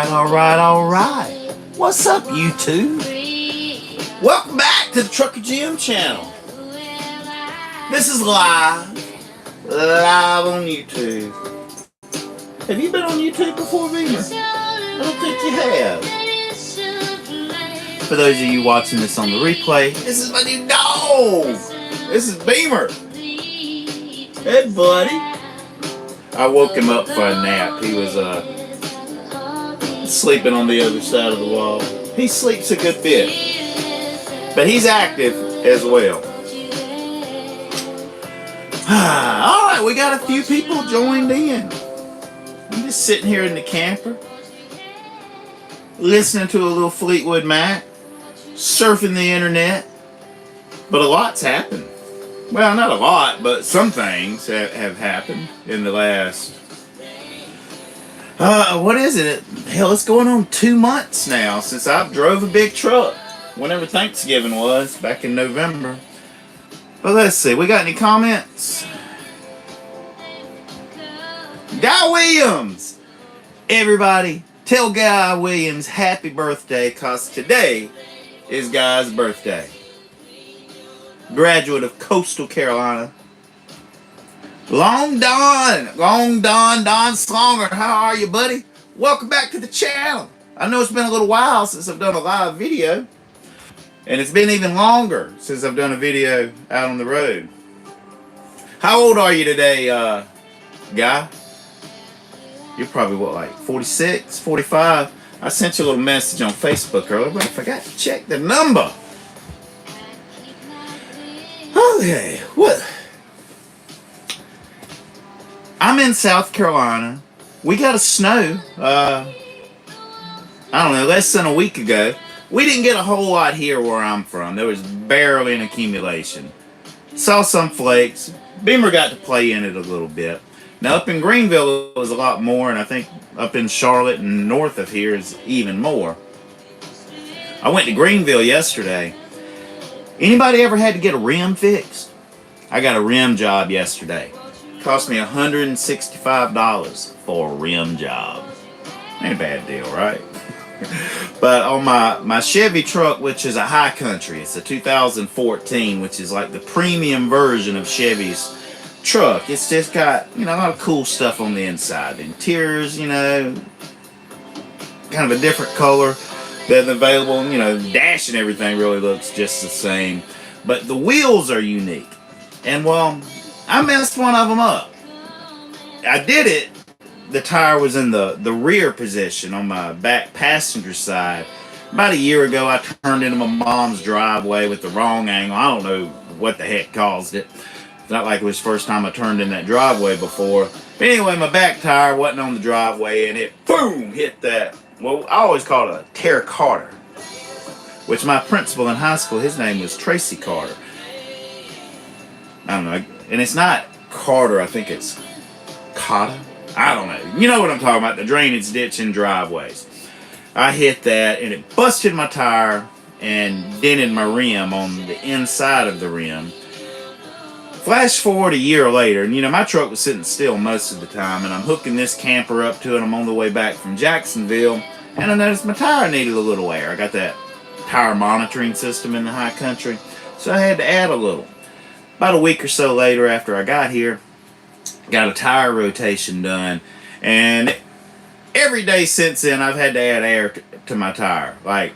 Alright. What's up, YouTube? Welcome back to the Truckerjim channel. This is live on YouTube. Have you been on YouTube before, Beamer? I don't think you have. For those of you watching this on the replay, this is my new dog. This is Beamer. Hey, buddy. I woke him up for a nap. He was sleeping on the other side of the wall. He sleeps a good bit, but he's active as well. Alright, we got a few people joined in. I'm just sitting here in the camper, listening to a little Fleetwood Mac, surfing the internet, but a lot's happened. Well, not a lot, but some things have happened in the last, what is it? Hell, it's going on 2 months now since I drove a big truck, whenever Thanksgiving was, back in November. But let's see, we got any comments? Guy Williams! Everybody, tell Guy Williams happy birthday, because today is Guy's birthday. Graduate of Coastal Carolina. Long Don Slonger, how are you, buddy? Welcome back to the channel. I know it's been a little while since I've done a live video, and it's been even longer since I've done a video out on the road. How old are you today, Guy? You're probably, what, like 46, 45? I sent you a little message on Facebook earlier, but I forgot to check the number. Okay, what? I'm in South Carolina. We got a snow, I don't know, less than a week ago. We didn't get a whole lot here where I'm from. There was barely an accumulation. Saw some flakes. Beamer got to play in it a little bit. Now up in Greenville it was a lot more, and I think up in Charlotte and north of here is even more. I went to Greenville yesterday. Anybody ever had to get a rim fixed? I got a rim job yesterday. It cost me $165 for a rim job. Ain't a bad deal, right? But on my Chevy truck, which is a high country, it's a 2014, which is like the premium version of Chevy's truck. It's just got, you know, a lot of cool stuff on the inside. The interior's, you know, kind of a different color than available. You know, the dash and everything really looks just the same, but the wheels are unique. And well, I messed one of them up. I did it. The tire was in the rear position on my back passenger side. About a year ago, I turned into my mom's driveway with the wrong angle. I don't know what the heck caused it. It's not like it was the first time I turned in that driveway before. But anyway, my back tire wasn't on the driveway, and it, boom, hit that. Well, I always called it a Terry Carter, which my principal in high school, his name was Tracy Carter. I don't know. And it's not Carter, I think it's Cotta. I don't know. You know what I'm talking about, the drainage ditch and driveways. I hit that, and it busted my tire and dented my rim on the inside of the rim. Flash forward a year later, and you know, my truck was sitting still most of the time, and I'm hooking this camper up to it. I'm on the way back from Jacksonville, and I noticed my tire needed a little wear. I got that tire monitoring system in the high country, so I had to add a little. About a week or so later after I got here, got a tire rotation done, and every day since then I've had to add air to my tire. Like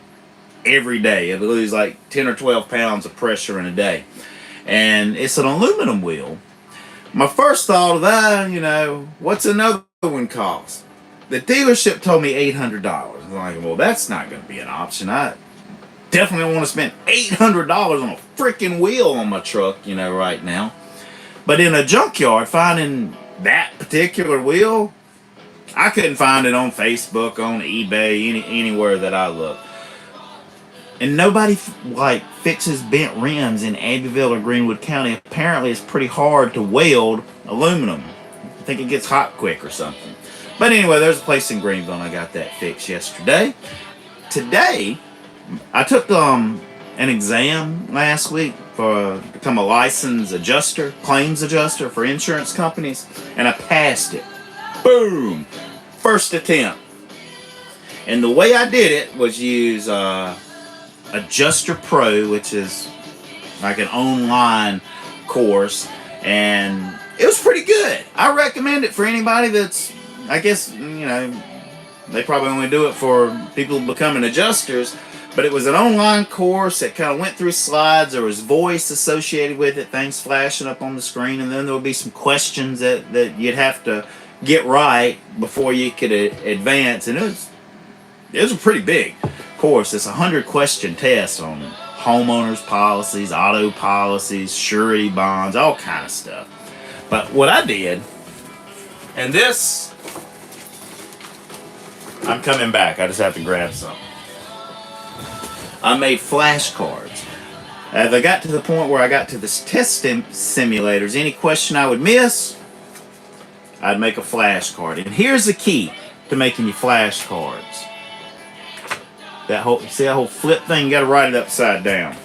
every day. It'll lose like 10 or 12 pounds of pressure in a day. And it's an aluminum wheel. My first thought of that, you know, what's another one cost? The dealership told me $800. I'm like, well, that's not going to be an option. I definitely don't want to spend $800 on a freaking wheel on my truck, you know, right now. But in a junkyard, finding that particular wheel, I couldn't find it on Facebook, on eBay, anywhere that I looked. And nobody like fixes bent rims in Abbeville or Greenwood County. Apparently, it's pretty hard to weld aluminum. I think it gets hot quick or something. But anyway, there's a place in Greenville, and I got that fixed yesterday. Today, I took an exam last week to become a licensed adjuster, claims adjuster for insurance companies, and I passed it. Boom! First attempt. And the way I did it was use Adjuster Pro, which is like an online course, and it was pretty good. I recommend it for anybody that's, I guess, they probably only do it for people becoming adjusters, but it was an online course that kind of went through slides. There was voice associated with it, things flashing up on the screen, and then there would be some questions that you'd have to get right before you could advance. And it was a pretty big course. It's a 100-question test on homeowners policies, auto policies, surety bonds, all kind of stuff. But what I did, and this, I'm coming back. I just have to grab something. I made flashcards. As I got to the point where I got to this test simulators, any question I would miss, I'd make a flashcard. And here's the key to making your flashcards. See that whole flip thing? You got to write it upside down.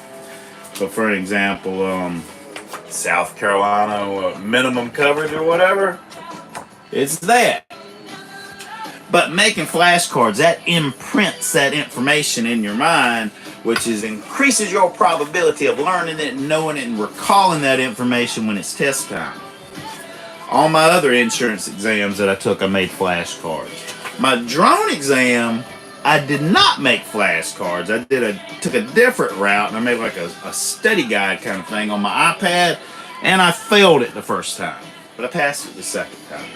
So, for an example, South Carolina minimum coverage or whatever, it's that. But making flashcards, that imprints that information in your mind, which increases your probability of learning it, knowing it, and recalling that information when it's test time. All my other insurance exams that I took, I made flashcards. My drone exam, I did not make flashcards. I took a different route, and I made like a study guide kind of thing on my iPad, and I failed it the first time, but I passed it the second time.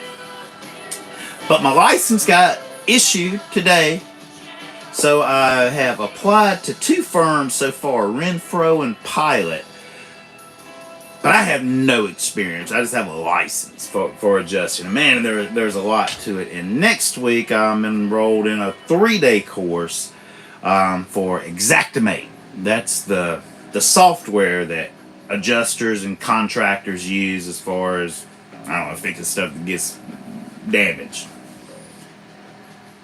But my license got issued today, so I have applied to 2 firms so far, Renfro and Pilot. But I have no experience. I just have a license for adjusting. And man, there's a lot to it. And next week, I'm enrolled in a 3-day course for Xactimate. That's the software that adjusters and contractors use as far as, I don't know, fixing stuff that gets damaged.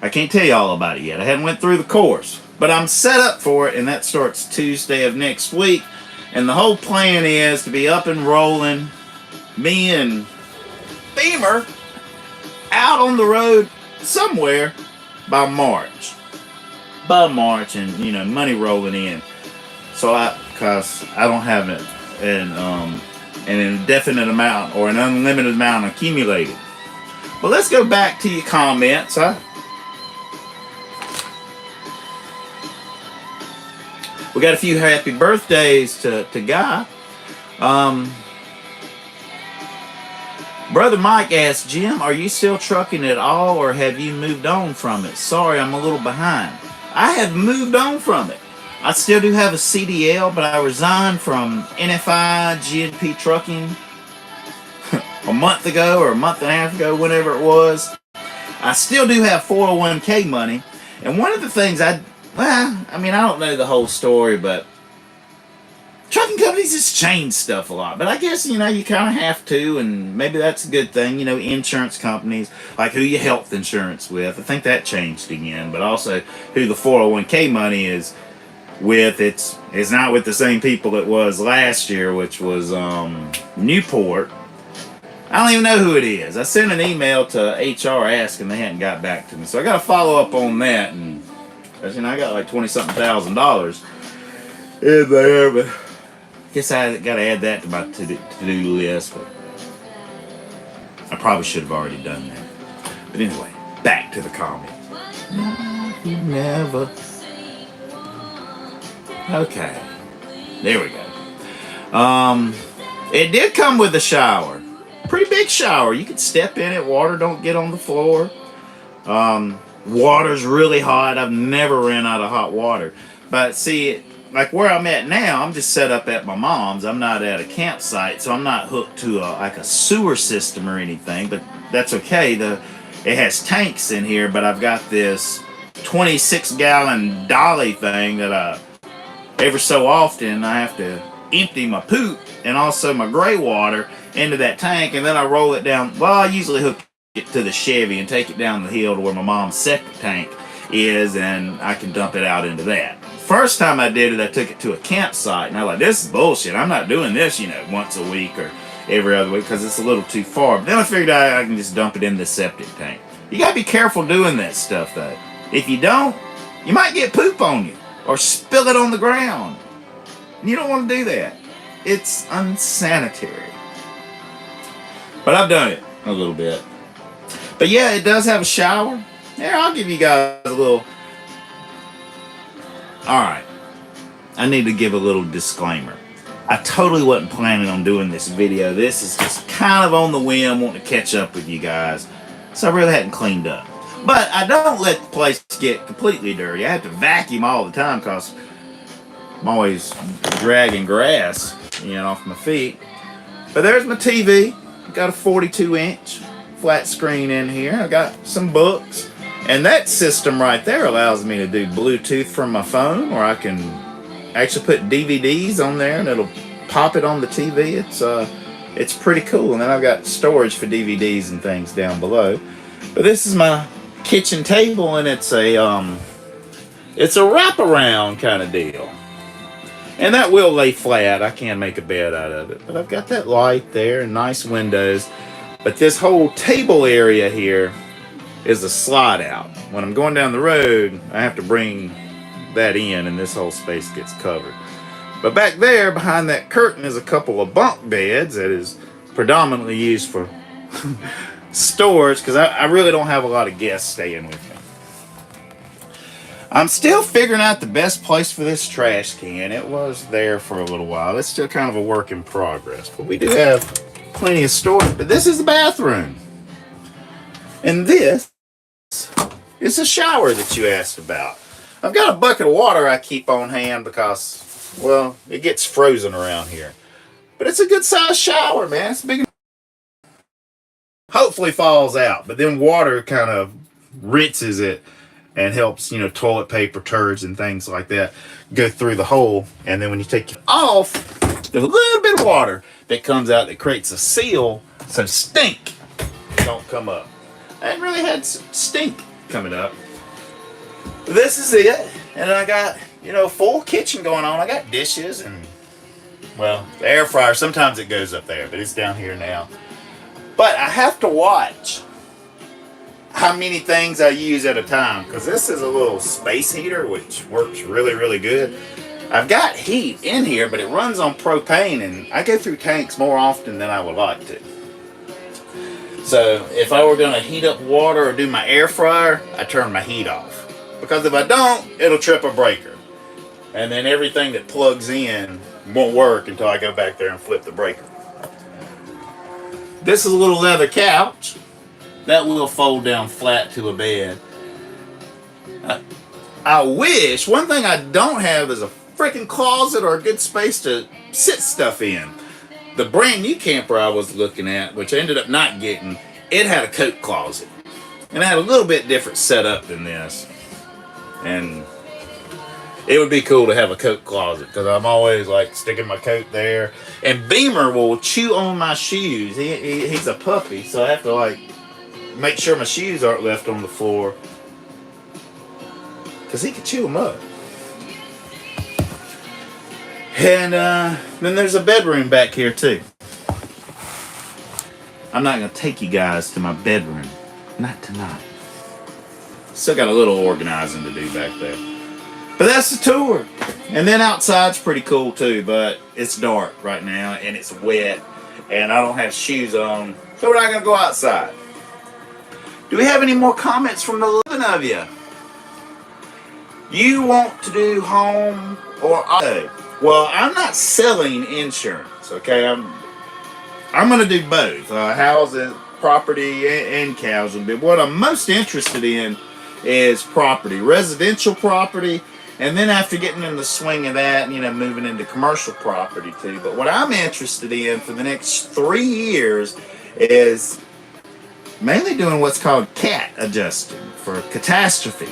I can't tell you all about it yet. I haven't went through the course. But I'm set up for it, and that starts Tuesday of next week. And the whole plan is to be up and rolling, me and Beamer, out on the road somewhere by March. And money rolling in. So because I don't have an indefinite amount or an unlimited amount accumulated. Well, let's go back to your comments. We got a few happy birthdays to Guy. Brother Mike asked, Jim, are you still trucking at all, or have you moved on from it? Sorry, I'm a little behind. I have moved on from it. I still do have a CDL, but I resigned from NFI GNP Trucking a month ago or a month and a half ago, whenever it was. I still do have 401k money. And one of the things I don't know the whole story, but trucking companies just change stuff a lot. But I guess, you kind of have to, and maybe that's a good thing. Insurance companies, like who you health insurance with, I think that changed again. But also who the 401k money is with, it's not with the same people it was last year, which was Newport. I don't even know who it is. I sent an email to HR asking, they hadn't got back to me. So I got to follow up on that, and I got like $20-something thousand in there, but I guess I got to add that to my to-do list. But I probably should have already done that. But anyway, back to the comment. Never. Okay, there we go. It did come with a shower, pretty big shower. You could step in it. Water don't get on the floor. Water's really hot. I've never ran out of hot water. But see, like where I'm at now, I'm just set up at my mom's. I'm not at a campsite, so I'm not hooked to a sewer system or anything. But that's okay. It has tanks in here, but I've got this 26-gallon dolly thing that every so often I have to empty my poop and also my gray water into that tank, and then I roll it down. Well, I usually hook it to the Chevy and take it down the hill to where my mom's septic tank is, and I can dump it out into that. First time I did it, I took it to a campsite, and I was like, this is bullshit. I'm not doing this, once a week or every other week, because it's a little too far. But then I figured I can just dump it in the septic tank. You gotta be careful doing that stuff, though. If you don't, you might get poop on you or spill it on the ground. And you don't want to do that. It's unsanitary. But I've done it a little bit. But yeah, it does have a shower. Here, I'll give you guys a little... Alright. I need to give a little disclaimer. I totally wasn't planning on doing this video. This is just kind of on the whim, wanting to catch up with you guys. So I really hadn't cleaned up. But I don't let the place get completely dirty. I have to vacuum all the time because I'm always dragging grass, off my feet. But there's my TV. Got a 42-inch flat screen in here. I got some books. And that system right there allows me to do Bluetooth from my phone, or I can actually put DVDs on there and it'll pop it on the TV. It's pretty cool. And then I've got storage for DVDs and things down below. But this is my kitchen table, and it's a wraparound kind of deal. And that will lay flat. I can make a bed out of it. But I've got that light there and nice windows. But this whole table area here is a slide out. When I'm going down the road, I have to bring that in, and this whole space gets covered. But back there, behind that curtain, is a couple of bunk beds that is predominantly used for storage, because I really don't have a lot of guests staying with me. I'm still figuring out the best place for this trash can. It was there for a little while. It's still kind of a work in progress, but we do have plenty of storage. But this is the bathroom. And this is the shower that you asked about. I've got a bucket of water I keep on hand because, well, it gets frozen around here. But it's a good sized shower, man. It's big. Hopefully falls out, but then water kind of rinses it and helps, toilet paper, turds, and things like that go through the hole. And then when you take it off, there's a little bit of water that comes out that creates a seal so stink don't come up. I haven't really had stink coming up. This is it. And I got, full kitchen going on. I got dishes and, well, the air fryer, sometimes it goes up there, but it's down here now. But I have to watch how many things I use at a time, because this is a little space heater which works really, really good. I've got heat in here, but it runs on propane, and I go through tanks more often than I would like to. So if I were going to heat up water or do my air fryer, I turn my heat off, because if I don't, it'll trip a breaker, and then everything that plugs in won't work until I go back there and flip the breaker. This is a little leather couch that will fold down flat to a bed. I wish, one thing I don't have is a freaking closet or a good space to sit stuff in. The brand new camper I was looking at, which I ended up not getting, it had a coat closet. And it had a little bit different setup than this. And it would be cool to have a coat closet, because I'm always like sticking my coat there. And Beamer will chew on my shoes. He's a puppy, so I have to like make sure my shoes aren't left on the floor, because he can chew them up. And then there's a bedroom back here too. I'm not going to take you guys to my bedroom. Not tonight. Still got a little organizing to do back there. But that's the tour. And then outside's pretty cool too, but it's dark right now and it's wet and I don't have shoes on, so we're not going to go outside. Do we have any more comments from the 11 of you? You want to do home or auto? Well, I'm not selling insurance, okay? I'm going to do both, housing, property, and casualty. But what I'm most interested in is property, residential property, and then after getting in the swing of that, moving into commercial property too. But what I'm interested in for the next 3 years is mainly doing what's called cat adjusting for catastrophe.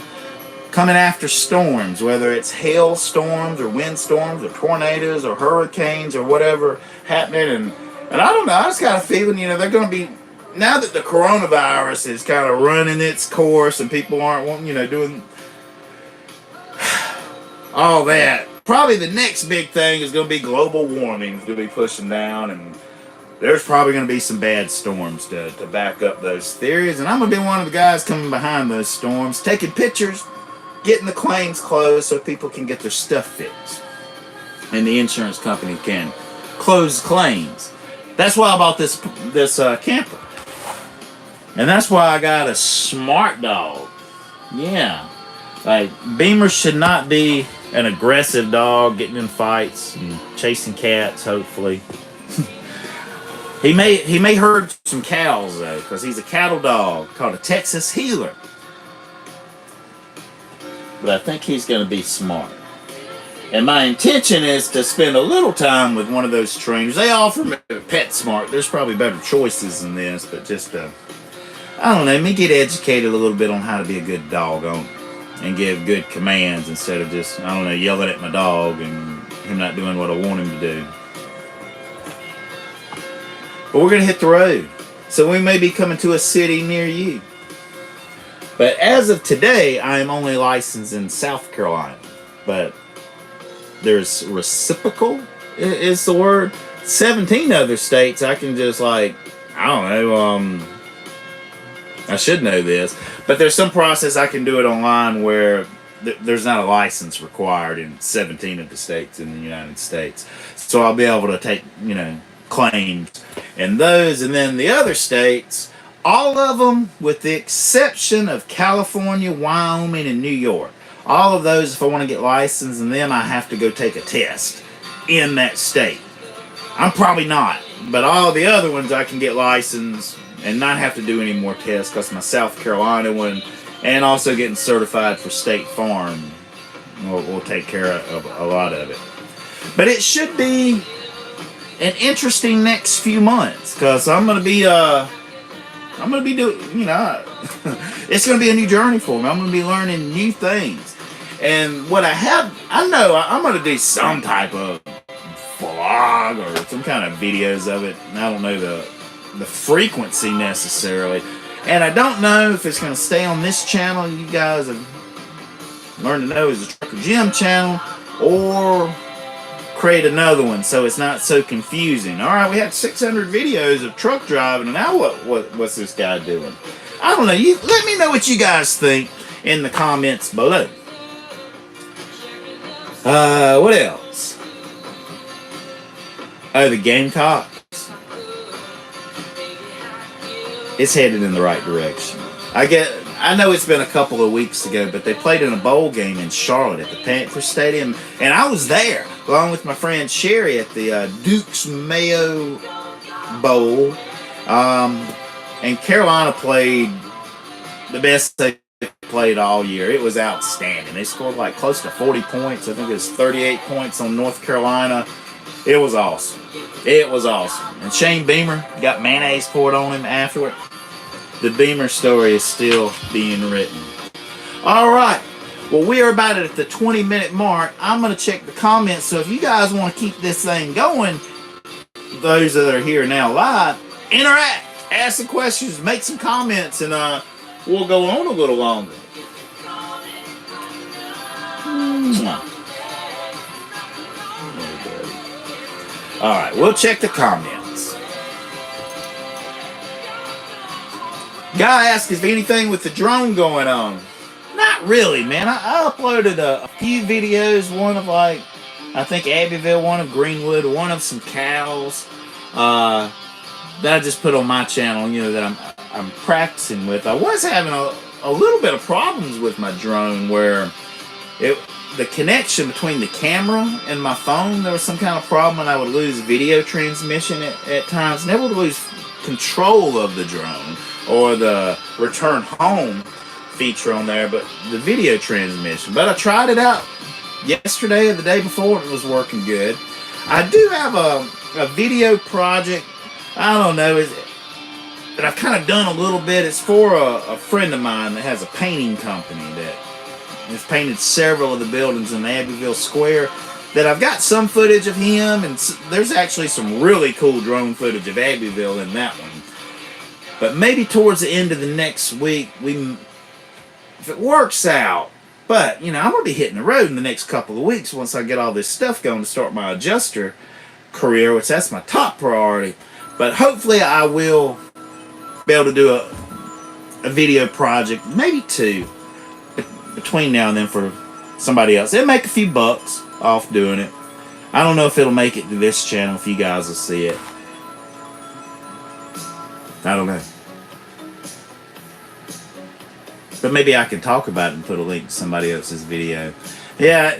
Coming after storms, whether it's hail storms or wind storms or tornadoes or hurricanes or whatever happening. And I don't know, I just got a feeling, they're going to be, now that the coronavirus is kind of running its course and people aren't wanting, doing all that, probably the next big thing is going to be global warming is going to be pushing down, and there's probably going to be some bad storms to back up those theories. And I'm going to be one of the guys coming behind those storms, taking pictures, getting the claims closed so people can get their stuff fixed. And the insurance company can close claims. That's why I bought this camper. And that's why I got a smart dog. Yeah. Like, Beamer should not be an aggressive dog getting in fights and chasing cats, hopefully. He may herd some cows, though, because he's a cattle dog called a Texas Healer. But I think he's going to be smart. And my intention is to spend a little time with one of those trainers. They offer me PetSmart. There's probably better choices than this, but just, I don't know, let me get educated a little bit on how to be a good dog owner and give good commands instead of just, I don't know, yelling at my dog and him not doing what I want him to do. But we're going to hit the road. So we may be coming to a city near you. But as of today, I am only licensed in South Carolina. But there's reciprocal, is the word. 17 other states I can just like, I don't know, I should know this. But there's some process I can do it online where there's not a license required in 17 of the states in the United States. So I'll be able to take, claims in those. And then the other states, all of them with the exception of California, Wyoming, and New York. All of those, if I want to get licensed in them, I have to go take a test in that state. I'm probably not, but all the other ones I can get licensed and not have to do any more tests because my South Carolina one and also getting certified for State Farm will take care of a lot of it. But it should be an interesting next few months because I'm gonna be doing, it's gonna be a new journey for me. I'm gonna be learning new things, and I know I'm gonna do some type of vlog or some kind of videos of it. I don't know the frequency necessarily, and I don't know if it's gonna stay on this channel you guys have learned to know is the Truckerjim channel, or create another one so it's not so confusing. All right, we had 600 videos of truck driving, and now what's this guy doing? I don't know. You let me know what you guys think in the comments below. What else? Oh, the Gamecocks. It's headed in the right direction. I know it's been a couple of weeks ago, but they played in a bowl game in Charlotte at the Panther Stadium, and I was there along with my friend Sherry at the Duke's Mayo Bowl. And Carolina played the best they played all year. It was outstanding. They scored like close to 40 points. I think it was 38 points on North Carolina. It was awesome. It was awesome. And Shane Beamer got mayonnaise poured on him afterward. The Beamer story is still being written. All right. Well, we are about at the 20-minute mark. I'm going to check the comments. So if you guys want to keep this thing going, those that are here now live, interact, ask some questions, make some comments, and we'll go on a little longer. All right. We'll check the comments. Guy asked if anything with the drone going on. Not really, man. I uploaded a few videos. One of I think Abbeville, one of Greenwood, one of some cows. That I just put on my channel, that I'm practicing with. I was having a little bit of problems with my drone where the connection between the camera and my phone, there was some kind of problem and I would lose video transmission at times. And I would lose control of the drone or the return home feature on there, but the video transmission. But I tried it out yesterday or the day before and it was working good. I do have a video project, I don't know, that I've kind of done a little bit. It's for a friend of mine that has a painting company that has painted several of the buildings in the Abbeville Square, that I've got some footage of him, and there's actually some really cool drone footage of Abbeville in that one. But maybe towards the end of the next week, if it works out. But, I'm going to be hitting the road in the next couple of weeks once I get all this stuff going to start my adjuster career, which that's my top priority. But hopefully I will be able to do a video project, maybe 2, between now and then for somebody else. It'll make a few bucks off doing it. I don't know if it'll make it to this channel, if you guys will see it. I don't know. But maybe I can talk about it and put a link to somebody else's video. Yeah.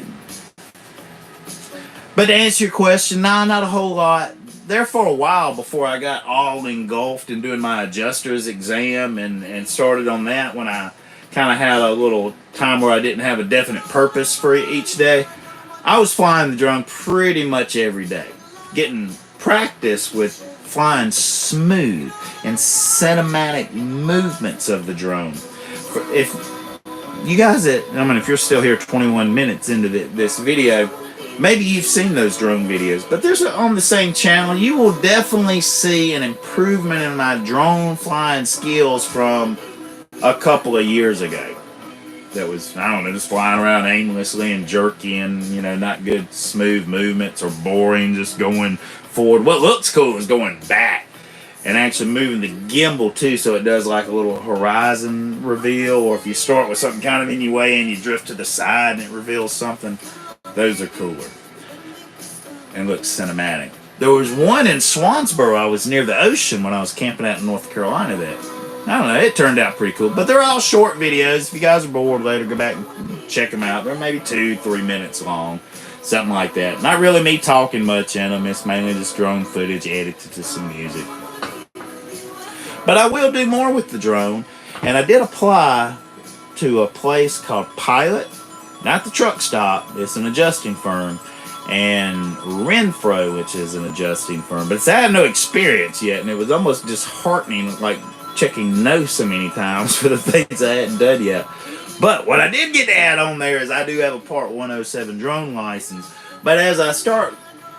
But to answer your question, nah, not a whole lot. There for a while before I got all engulfed in doing my adjuster's exam and started on that, when I kind of had a little time where I didn't have a definite purpose for each day, I was flying the drone pretty much every day, getting practice with flying smooth and cinematic movements of the drone. If you guys, if you're still here 21 minutes into this video, maybe you've seen those drone videos, but there's on the same channel, you will definitely see an improvement in my drone flying skills from a couple of years ago. That was, I don't know, just flying around aimlessly and jerky and, not good smooth movements, or boring, just going forward. What looks cool is going back and actually moving the gimbal too, so it does like a little horizon reveal, or if you start with something kind of in your way and you drift to the side and it reveals something. Those are cooler and look cinematic. There was one in Swansboro. I was near the ocean when I was camping out in North Carolina that, I don't know, it turned out pretty cool. But they're all short videos. If you guys are bored later, go back and check them out. They're maybe 2-3 minutes long, something like that. Not really me talking much in them. It's mainly just drone footage edited to some music. But I will do more with the drone. And I did apply to a place called Pilot. Not the truck stop. It's an adjusting firm. And Renfro, which is an adjusting firm. But I had no experience yet. And it was almost disheartening, like checking no so many times for the things I hadn't done yet. But what I did get to add on there is I do have a Part 107 drone license. But as I start,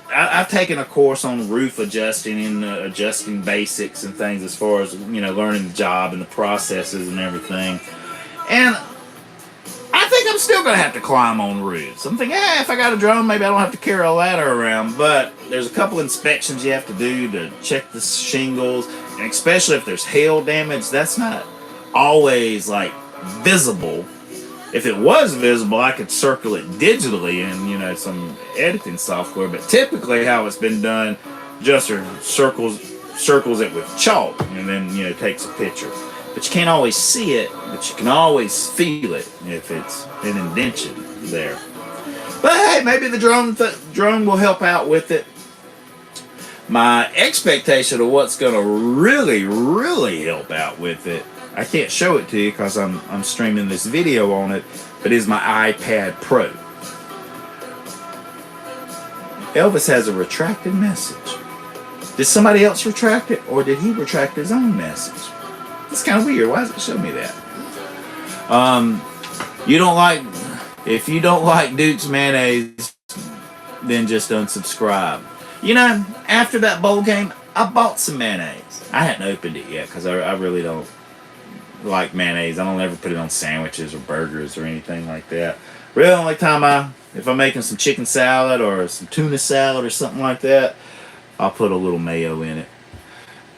I've taken a course on roof adjusting and adjusting basics and things, as far as, learning the job and the processes and everything. And I think I'm still going to have to climb on roofs. I'm thinking, if I got a drone, maybe I don't have to carry a ladder around. But there's a couple inspections you have to do to check the shingles. And especially if there's hail damage, that's not always, visible. If it was visible, I could circle it digitally in, some editing software. But typically how it's been done, adjuster circles it with chalk and then, takes a picture. But you can't always see it, but you can always feel it if it's an indention there. But hey, maybe the drone will help out with it. My expectation of what's going to really, really help out with it, I can't show it to you because I'm streaming this video on it, but is my iPad Pro. Elvis has a retracted message. Did somebody else retract it, or did he retract his own message? It's kind of weird. Why does it show me that? If you don't like Duke's mayonnaise, then just unsubscribe. After that bowl game, I bought some mayonnaise. I hadn't opened it yet because I really don't like mayonnaise. I don't ever put it on sandwiches or burgers or anything like that. Really, the only time if I'm making some chicken salad or some tuna salad or something like that, I'll put a little mayo in it.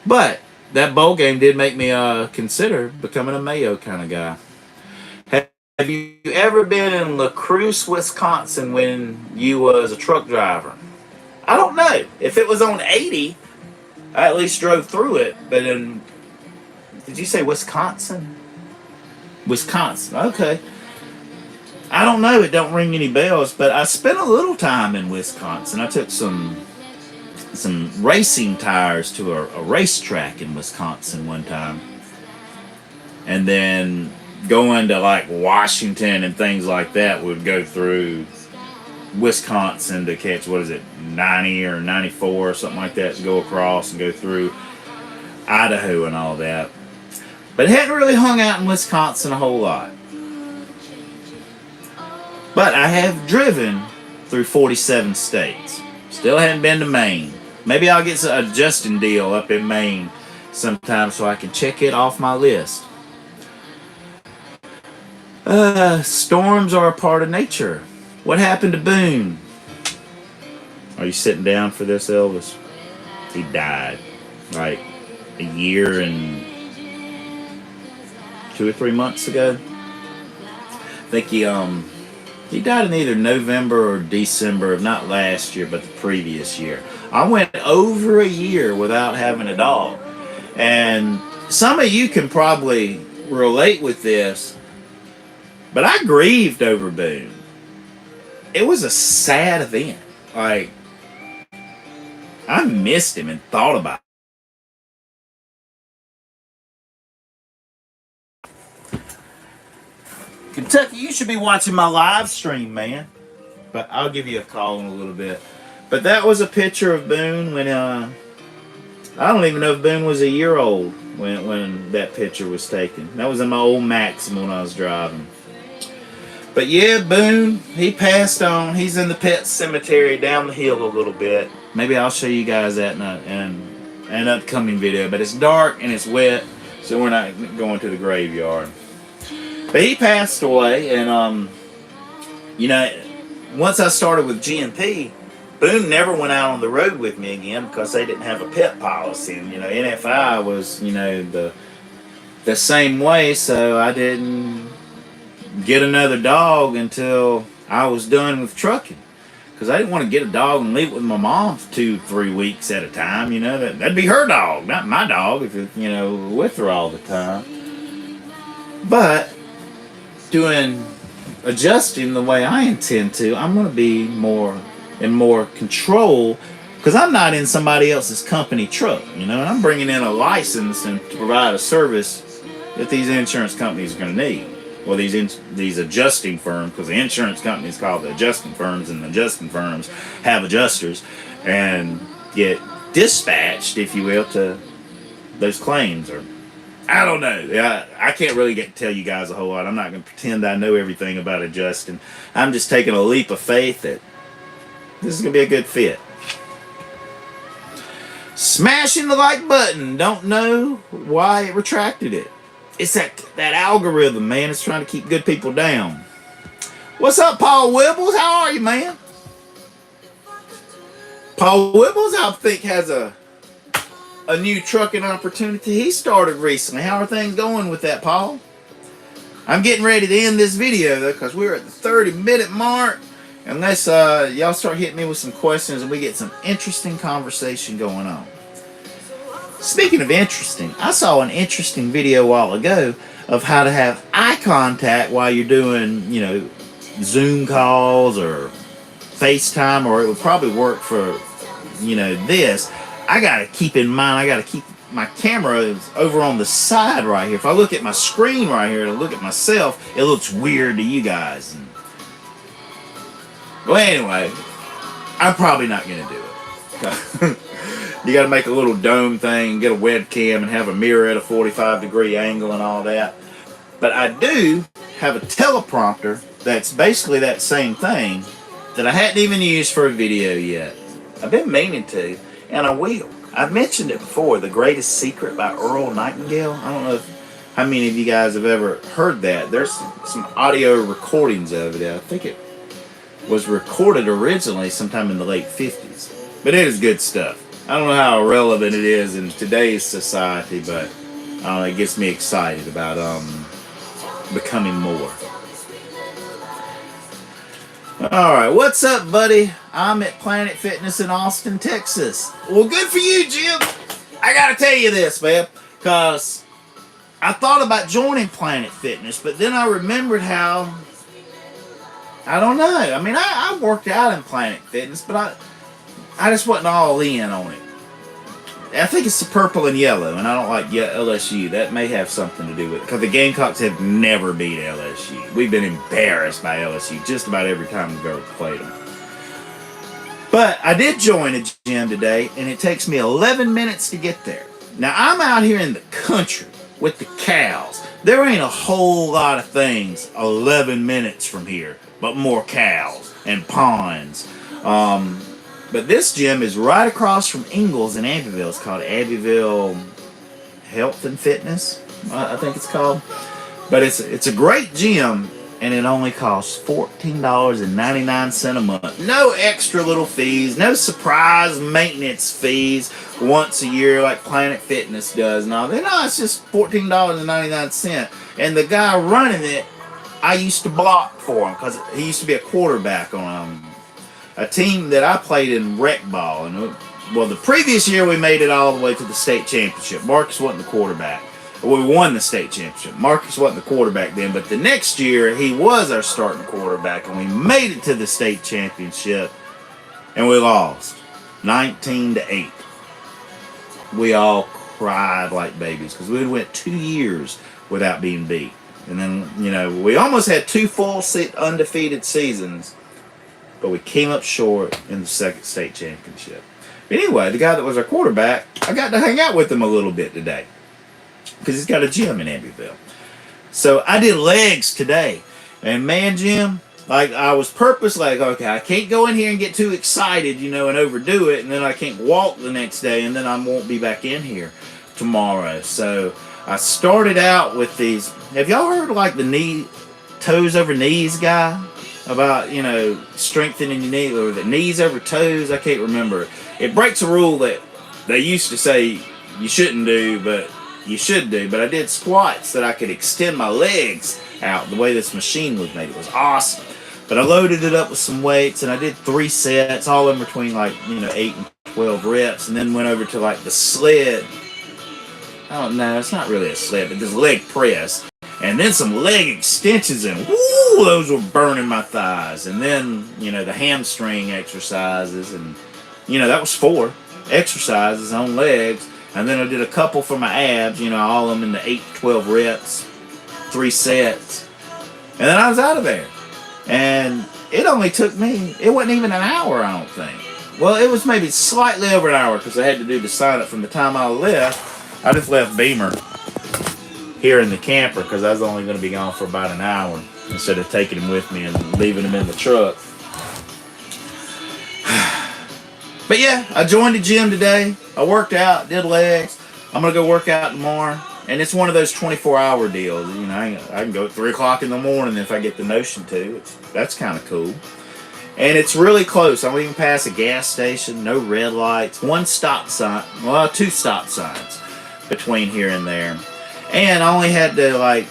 But that bowl game did make me consider becoming a mayo kind of guy. Have you ever been in La Cruz, Wisconsin when you was a truck driver? I don't know. If it was on 80, I at least drove through it. But did you say Wisconsin? Wisconsin, okay. I don't know. It don't ring any bells. But I spent a little time in Wisconsin. I took some racing tires to a racetrack in Wisconsin one time, and then going to Washington and things like that, would go through Wisconsin to catch 90 or 94 or something like that, to go across and go through Idaho and all that. But hadn't really hung out in Wisconsin a whole lot. But I have driven through 47 states. Still hadn't been to Maine. Maybe I'll get a adjusting deal up in Maine sometime so I can check it off my list. Storms are a part of nature. What happened to Boone? Are you sitting down for this, Elvis? He died. like a year and 2 or 3 months ago. I think he died in either November or December of not last year, but the previous year. I went over a year without having a dog. And some of you can probably relate with this, but I grieved over Boone. It was a sad event. Like, I missed him and thought about it. Kentucky, you should be watching my live stream, man. But I'll give you a call in a little bit. But that was a picture of Boone when, I don't even know if Boone was a year old when that picture was taken. That was in my old Maxim when I was driving. But yeah, Boone, he passed on. He's in the pet cemetery down the hill a little bit. Maybe I'll show you guys that in an upcoming video. But it's dark and it's wet, so we're not going to the graveyard. But he passed away, and once I started with P, Boone never went out on the road with me again because they didn't have a pet policy. And NFI was the same way, so I didn't get another dog until I was done with trucking, because I didn't want to get a dog and leave it with my mom for 2-3 weeks at a time. That'd be her dog, not my dog, if it, with her all the time. But adjusting the way I intend to, I'm going to be more control, because I'm not in somebody else's company truck, and I'm bringing in a license and to provide a service that these insurance companies are going to need. Well, these adjusting firms, because the insurance companies call the adjusting firms, and the adjusting firms have adjusters and get dispatched, if you will, to those claims. Or I don't know. I can't really tell you guys a whole lot. I'm not going to pretend I know everything about adjusting. I'm just taking a leap of faith that this is going to be a good fit. Smashing the like button. Don't know why it retracted it. It's that algorithm, man. It's trying to keep good people down. What's up, Paul Wibbles? How are you, man? Paul Wibbles, I think, has a new trucking opportunity he started recently. How are things going with that, Paul? I'm getting ready to end this video, though, because we're at the 30-minute mark. Unless y'all start hitting me with some questions and we get some interesting conversation going on. Speaking of interesting, I saw an interesting video a while ago of how to have eye contact while you're doing, Zoom calls or FaceTime, or it would probably work for, this. I got to keep in mind, I got to keep my camera over on the side right here. If I look at my screen right here and look at myself, it looks weird to you guys. Well, anyway, I'm probably not going to do it. You got to make a little dome thing, get a webcam, and have a mirror at a 45-degree angle and all that. But I do have a teleprompter that's basically that same thing that I hadn't even used for a video yet. I've been meaning to, and I will. I've mentioned it before, The Greatest Secret by Earl Nightingale. I don't know how many of you guys have ever heard that. There's some audio recordings of it. I think it was recorded originally sometime in the late 50s. But it is good stuff. I don't know how relevant it is in today's society, but it gets me excited about becoming more. Alright, what's up, buddy? I'm at Planet Fitness in Austin, Texas. Well, good for you, Jim. I gotta tell you this, man, because I thought about joining Planet Fitness, but then I remembered how, I don't know. I mean, I worked out in Planet Fitness, but I just wasn't all in on it. I think it's the purple and yellow, and I don't like LSU. That may have something to do with it, because the Gamecocks have never beat LSU. We've been embarrassed by LSU just about every time we've ever played them. But I did join a gym today, and it takes me 11 minutes to get there. Now, I'm out here in the country with the cows. There ain't a whole lot of things 11 minutes from here, but more cows and ponds. But this gym is right across from Ingalls in Abbeville. It's called Abbeville Health and Fitness, I think it's called. But it's a great gym, and it only costs $14.99 a month. No extra little fees, no surprise maintenance fees once a year like Planet Fitness does. No, it's just $14.99. And the guy running it, I used to block for him because he used to be a quarterback on a team that I played in rec ball. And well, the previous year we made it all the way to the state championship. Marcus wasn't the quarterback. We won the state championship. Marcus wasn't the quarterback then, but the next year he was our starting quarterback, and we made it to the state championship, and we lost 19-8. We all cried like babies because we went 2 years without being beat, and then we almost had 2 full undefeated seasons, but we came up short in the second state championship. Anyway, the guy that was our quarterback, I got to hang out with him a little bit today, because he's got a gym in Abbeville. So I did legs today. And man, Jim, I was okay, I can't go in here and get too excited, and overdo it, and then I can't walk the next day, and then I won't be back in here tomorrow. So I started out with these. Have y'all heard the toes over knees guy? About, strengthening your knee, or the knees over toes? I can't remember. It breaks a rule that they used to say you shouldn't do, but you should do. But I did squats that I could extend my legs out the way this machine was made. It was awesome. But I loaded it up with some weights, and I did 3 sets, all in between 8 and 12 reps, and then went over to the sled. I don't know, it's not really a sled, but this leg press. And then some leg extensions, and woo, those were burning my thighs. And then, the hamstring exercises, and, that was 4 exercises on legs. And then I did a couple for my abs, all of them in the 8 to 12 reps, 3 sets. And then I was out of there. And it only took me, it wasn't even an hour, I don't think. Well, it was maybe slightly over an hour because I had to do the sign up from the time I left. I just left Beamer here in the camper because I was only going to be gone for about an hour instead of taking him with me and leaving him in the truck. But yeah, I joined the gym today. I worked out, did legs. I'm going to go work out tomorrow. And it's one of those 24-hour deals. I can go at 3 o'clock in the morning if I get the notion to. That's kind of cool. And it's really close. I don't even pass a gas station, no red lights, 1 stop sign, well, 2 stop signs between here and there. And I only had to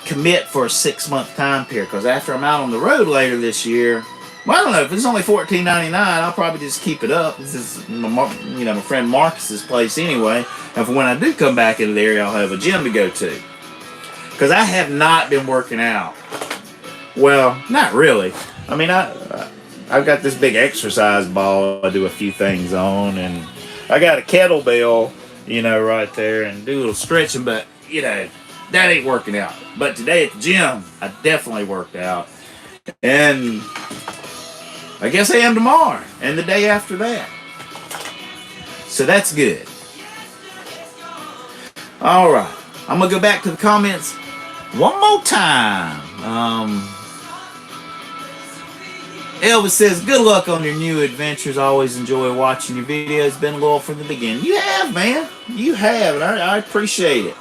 commit for a 6-month time period because after I'm out on the road later this year, well, I don't know, if it's only $14.99, I'll probably just keep it up. This is my friend Marcus's place anyway. And for when I do come back into the area, I'll have a gym to go to. Because I have not been working out. Well, not really. I mean, I've got this big exercise ball I do a few things on, and I got a kettlebell, right there, and do a little stretching, but that ain't working out. But today at the gym, I definitely worked out. And I guess I am tomorrow and the day after that. So that's good. All right. I'm going to go back to the comments one more time. Elvis says, good luck on your new adventures. Always enjoy watching your videos. Been loyal from the beginning. You have, man. You have. And I appreciate it.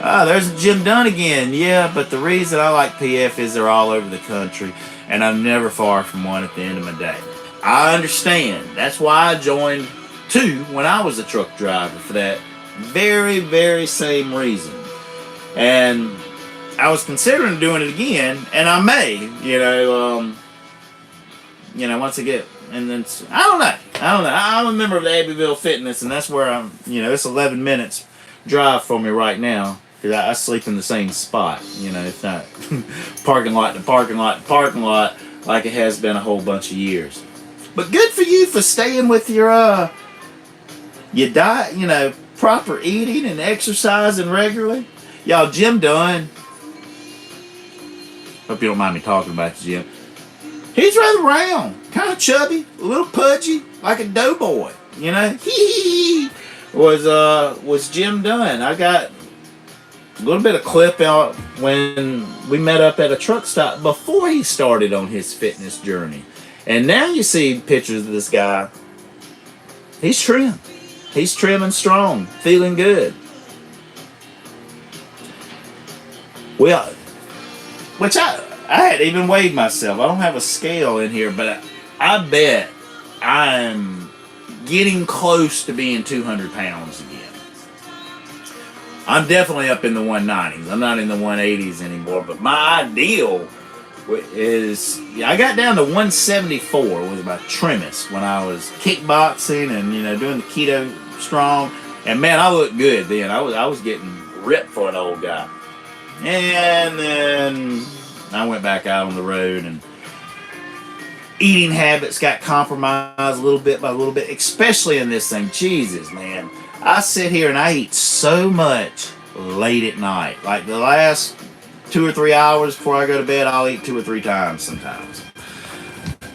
There's Jim Dunn again. Yeah, but the reason I like PF is they're all over the country, and I'm never far from one at the end of my day. I understand. That's why I joined 2 when I was a truck driver, for that very, very same reason. And I was considering doing it again, and I may, once I get, and then, I don't know. I'm a member of the Abbeville Fitness, and that's where I'm, it's 11 minutes drive for me right now. Because I sleep in the same spot, it's not parking lot to parking lot to parking lot like it has been a whole bunch of years. But good for you for staying with your diet, proper eating and exercising regularly. Y'all, Jim Dunn, hope you don't mind me talking about the Jim. He's rather round, kind of chubby, a little pudgy, like a doughboy, He was Jim Dunn. I got a little bit of clip out when we met up at a truck stop before he started on his fitness journey. And now you see pictures of this guy. He's trim. He's trim and strong, feeling good. Well, which I hadn't even weighed myself. I don't have a scale in here, but I bet I'm getting close to being 200 pounds again. I'm definitely up in the 190s. I'm not in the 180s anymore, but my ideal is, I got down to 174 was my trimmest when I was kickboxing and, you know, doing the keto strong. And man, I looked good then. I was getting ripped for an old guy. And then I went back out on the road, and eating habits got compromised a little bit by little bit, especially in this thing. Jesus, man. I sit here and I eat so much late at night. Like the last 2 or 3 hours before I go to bed, I'll eat 2 or 3 times sometimes.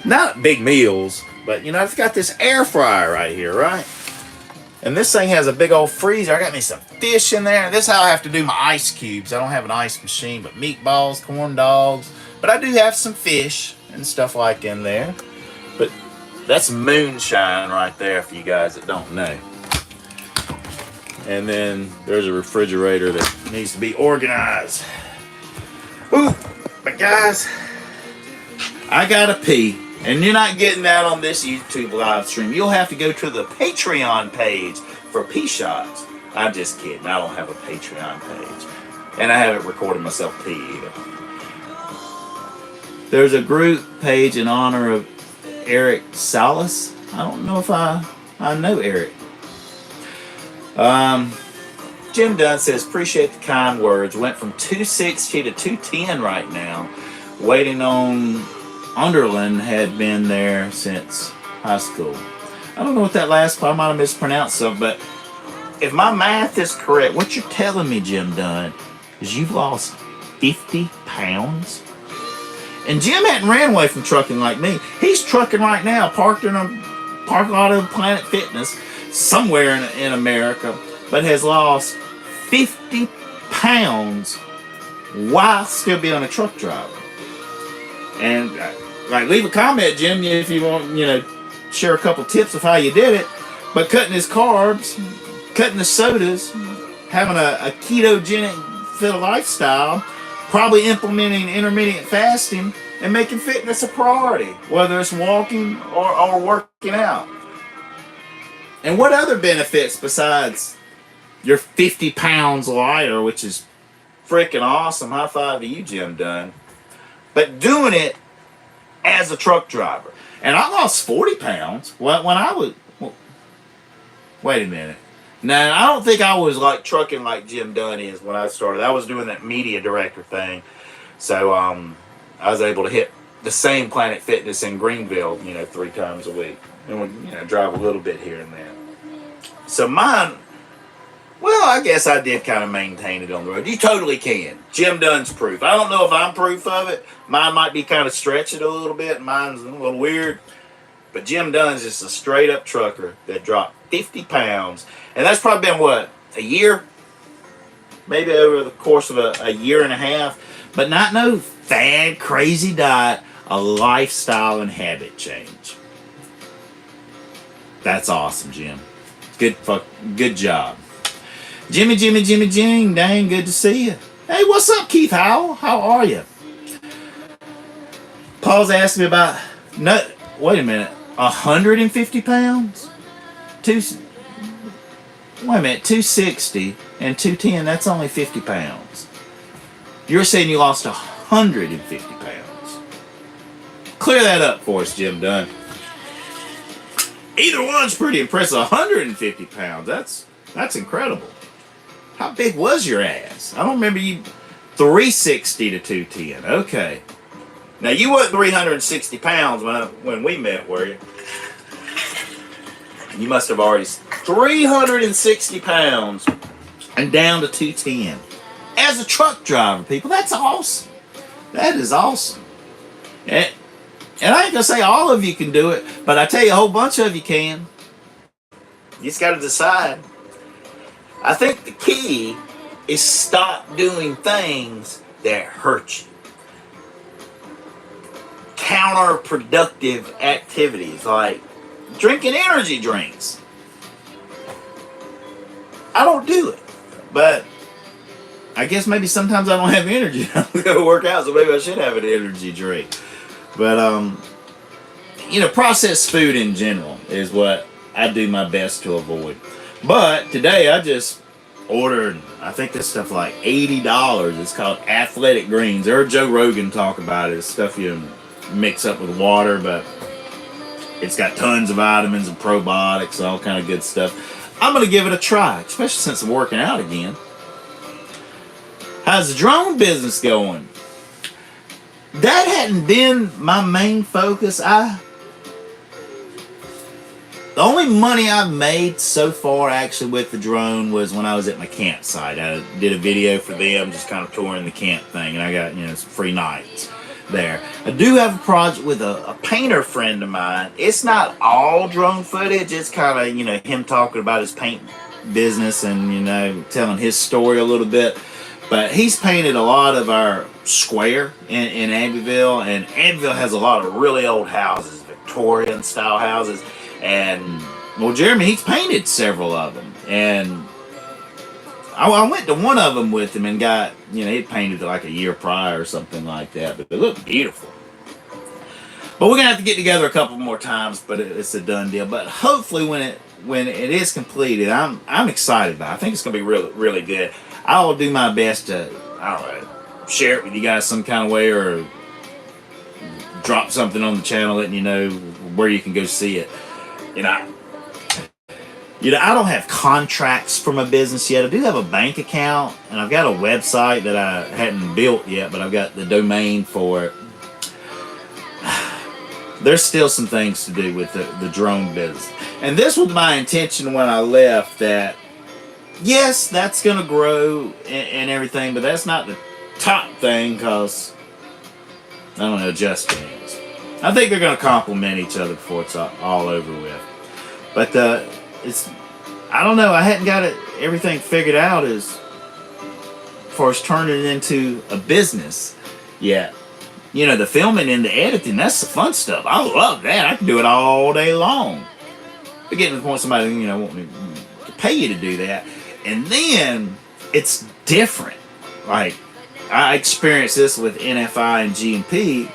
Not big meals, but you know, I've got this air fryer right here, right? And this thing has a big old freezer. I got me some fish in there. This is how I have to do my ice cubes. I don't have an ice machine, but meatballs, corn dogs. But I do have some fish and stuff like in there. But that's moonshine right there for you guys that don't know. And then there's a refrigerator that needs to be organized. Ooh, but guys, I gotta pee. And you're not getting that on this YouTube live stream. You'll have to go to the Patreon page for pee shots. I'm just kidding. I don't have a Patreon page. And I haven't recorded myself pee either. There's a group page in honor of Eric Salas. I don't know if I know Eric. Jim Dunn says, appreciate the kind words. Went from 260 to 210 right now. Waiting on Underland, had been there since high school. I don't know what that last part, I might have mispronounced something, but if my math is correct, what you're telling me, Jim Dunn, is you've lost 50 pounds? And Jim hadn't ran away from trucking like me. He's trucking right now, parked in a parking lot of Planet Fitness somewhere in America, but has lost 50 pounds while still being a truck driver. And like, leave a comment, Jim, if you want, you know, share a couple tips of how you did it. But cutting his carbs, cutting the sodas, having a ketogenic fit lifestyle, probably implementing intermittent fasting, and making fitness a priority, whether it's walking or working out. And what other benefits besides you're 50 pounds lighter, which is freaking awesome. High five to you, Jim Dunn. But doing it as a truck driver. And I lost 40 pounds when I was... Well, wait a minute. Now, I don't think I was like trucking like Jim Dunn is when I started. I was doing that media director thing. So I was able to hit the same Planet Fitness in Greenville, you know, 3 times a week. And would, you know, drive a little bit here and there. So mine... Well, I guess I did kind of maintain it on the road. You totally can. Jim Dunn's proof. I don't know if I'm proof of it. Mine might be kind of stretching a little bit. Mine's a little weird. But Jim Dunn's just a straight up trucker that dropped 50 pounds. And that's probably been, what, a year? Maybe over the course of a year and a half. But not no fad, crazy diet. A lifestyle and habit change. That's awesome, Jim. Good job. Jimmy, dang, good to see you. Hey, what's up, Keith Howell? How are you? Paul's asked me about, no, wait a minute, 150 pounds? Wait a minute, 260 and 210, that's only 50 pounds. You're saying you lost 150 pounds. Clear that up for us, Jim Dunn. Either one's pretty impressive. 150 pounds, that's incredible. How big was your ass? I don't remember you. 360 to 210. Okay. Now you weren't 360 pounds when we met, were you? You must have already 360 pounds and down to 210. As a truck driver, people, that's awesome. That is awesome. And I ain't gonna say all of you can do it, but I tell you, a whole bunch of you can. You just got to decide. I think the key is stop doing things that hurt you. Counterproductive activities like drinking energy drinks. I don't do it, but I guess maybe sometimes I don't have energy. I don't go to work out, so maybe I should have an energy drink. But you know, processed food in general is what I do my best to avoid. But today I just ordered, I think this stuff like $80. It's called Athletic Greens. I heard Joe Rogan talk about it. It's stuff you mix up with water, but it's got tons of vitamins and probiotics and all kind of good stuff. I'm going to give it a try, especially since I'm working out again. How's the drone business going? That hadn't been my main focus. The only money I've made so far actually with the drone was when I was at my campsite. I did a video for them, just kind of touring the camp thing, and I got, you know, some free nights there. I do have a project with a painter friend of mine. It's not all drone footage. It's kind of, you know, him talking about his paint business and, you know, telling his story a little bit. But he's painted a lot of our square in Abbeville, and Abbeville has a lot of really old houses, Victorian style houses. And, well, Jeremy, he's painted several of them. And I went to one of them with him and got, you know, he'd painted it like a year prior or something like that. But they look beautiful. But we're going to have to get together a couple more times, but it's a done deal. But hopefully when it is completed, I'm excited about it. I think it's going to be really, really good. I'll do my best to, I don't know, share it with you guys some kind of way, or drop something on the channel letting you know where you can go see it. You know, I don't have contracts for my business yet. I do have a bank account, and I've got a website that I hadn't built yet, but I've got the domain for it. There's still some things to do with the drone business. And this was my intention when I left, that yes, that's going to grow and everything, but that's not the top thing, because, I don't know, Justin is. I think they're going to complement each other before it's all over with. But I don't know, I hadn't got everything figured out as far as turning it into a business yet. You know, the filming and the editing, that's the fun stuff. I love that. I can do it all day long. But getting to the point somebody, you know, want me to pay you to do that. And then it's different. Like, I experienced this with NFI and G&P.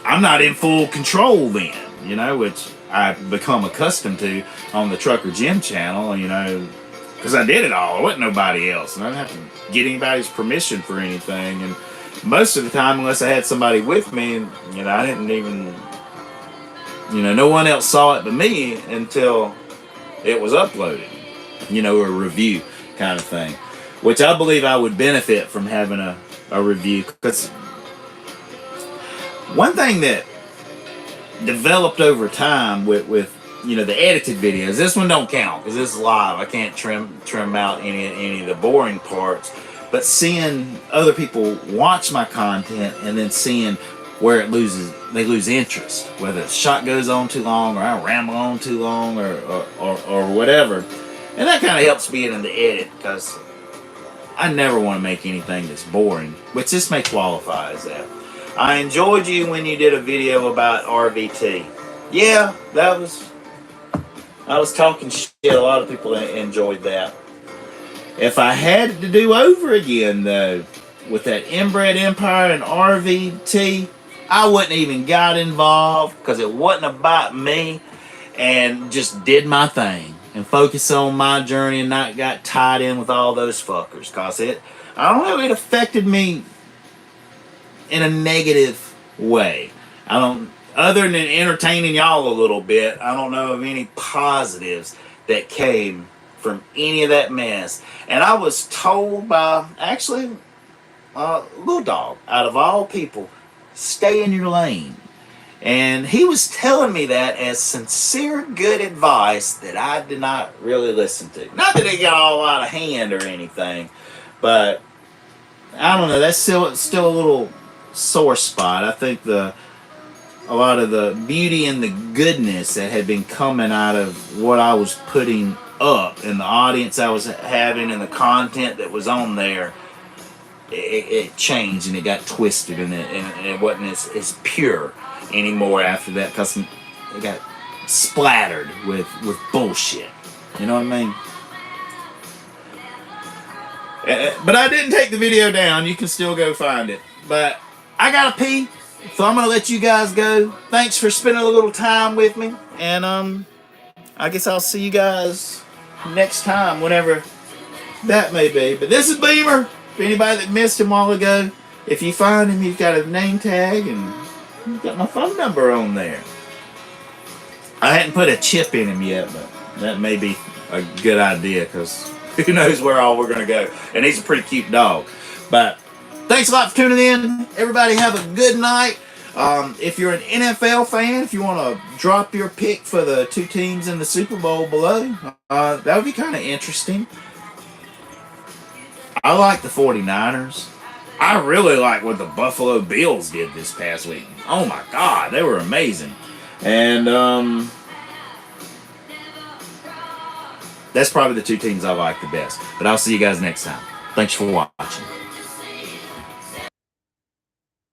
I'm not in full control then, you know, which I've become accustomed to on the Truckerjim channel, you know, because I did it all. It wasn't nobody else, and I didn't have to get anybody's permission for anything. And most of the time, unless I had somebody with me, you know, I didn't even, you know, no one else saw it but me until it was uploaded, you know, a review kind of thing, which I believe I would benefit from having a review. Because one thing that developed over time with you know, the edited videos, this one don't count because this is live. I can't trim out any of the boring parts. But seeing other people watch my content and then seeing where they lose interest, whether the shot goes on too long, or I ramble on too long, or whatever, and that kind of helps me in the edit, because I never want to make anything that's boring, which this may qualify as that. I enjoyed you when you did a video about RVT. Yeah, I was talking shit. A lot of people enjoyed that. If I had to do over again, though, with that Inbred Empire and RVT, I wouldn't even got involved, because it wasn't about me, and just did my thing and focused on my journey and not got tied in with all those fuckers. Because I don't know, it affected me in a negative way. Other than entertaining y'all a little bit, I don't know of any positives that came from any of that mess. And I was told by, actually, Little Dog, out of all people, stay in your lane. And he was telling me that as sincere, good advice that I did not really listen to. Not that it got all out of hand or anything, but I don't know, that's still a little sore spot. I think a lot of the beauty and the goodness that had been coming out of what I was putting up, and the audience I was having, and the content that was on there, it changed and it got twisted, and it wasn't as pure anymore after that, because it got splattered with bullshit. You know what I mean? But I didn't take the video down. You can still go find it. But I gotta pee, so I'm gonna let you guys go. Thanks for spending a little time with me, and I guess I'll see you guys next time, whenever that may be. But this is Beamer. For anybody that missed him a while ago, if you find him, he's got a name tag and he's got my phone number on there. I hadn't put a chip in him yet, but that may be a good idea, because who knows where all we're going to go. And he's a pretty cute dog. But thanks a lot for tuning in. Everybody have a good night. If you're an NFL fan, if you want to drop your pick for the two teams in the Super Bowl below, that would be kind of interesting. I like the 49ers. I really like what the Buffalo Bills did this past week. Oh my God, they were amazing. And that's probably the two teams I like the best. But I'll see you guys next time. Thanks for watching.